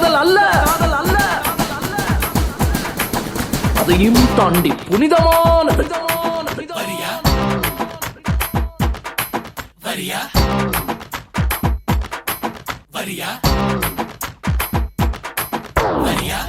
காதல் அல்ல, அதையும் தாண்டி புனிதமானது. வரியா வரியா வரியா வரியா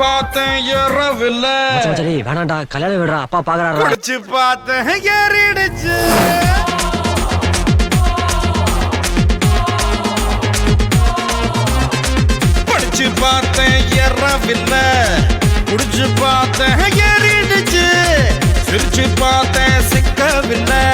பார்த்தேன் ஏறவில்ல. வேணாண்டா, கல்யாணம் விடுறா, அப்பா பாக்குறாரு. படிச்சு பார்த்தேன் ஏறிடுச்சு. படிச்சு பார்த்தேன் ஏறவில்ல, குடிச்சு பார்த்தேன் ஏறிடுச்சு. சிரிச்சு பார்த்தேன் சிக்கவில்லை,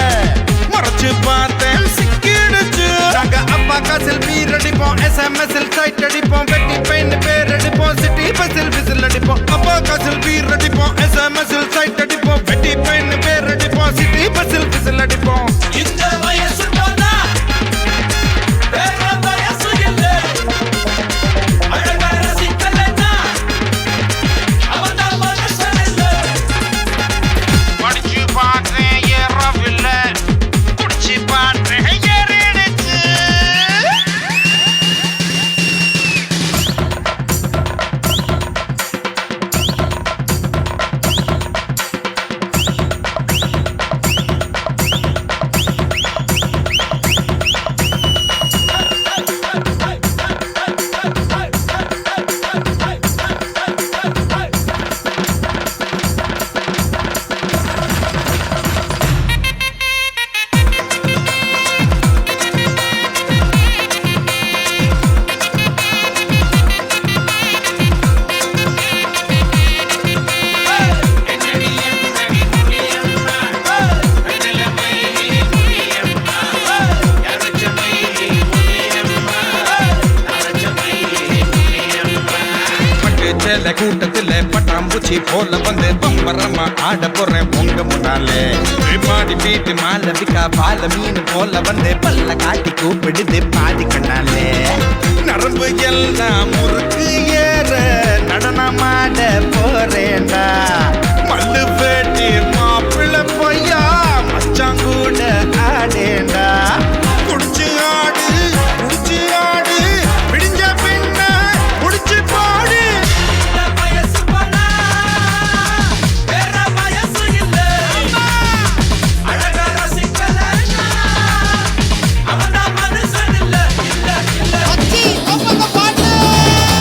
மறைச்சு பார்த்தேன் சிக்கிடுச்சு. நாங்க அப்பா காசில் பீர் அடிப்போம், SMS-இல் சைட் அடிப்போம், வெட்டி பெயின் பேர் அடிப்போம், சிட்டி பஸ்ஸில் விசில் அடிப்போம். அப்பா காசில் பீர் அடிப்போம், SMS-இல் சைட் அடிப்போம், வெட்டி பெயின் பேர் அடிப்போம், சிட்டி பஸ்ஸில் விசில் அடிப்போம். இந்த வயசு போனா வேற வயசு இல்லை. அழகா ரசிக்கலைன்னா அவன்தான் மனுஷன் இல்லை. படிச்சு பார்த்தேன் ஏறவில்லை, குடிச்சு பார்த்தேன் ஏறிடுச்சு. கூட்டத்துல பட்டாம்பூச்சி போல வந்து பம்பரமா ஆட போறேன் பொங்க முன்னாலே. பாடி வீட்டு மாலவிக்கா பால மீன் போல வந்து பல்ல காட்டி கூப்பிடுது பாதி கண்ணாலே. நரம்பு எல்லாம் முறுக்கு ஏற நடனமாட போறேன்டா. மல்லு பேட்டி மாப்பிள்ள பொய்யா மச்சாங்கூட ஆடேண்டா.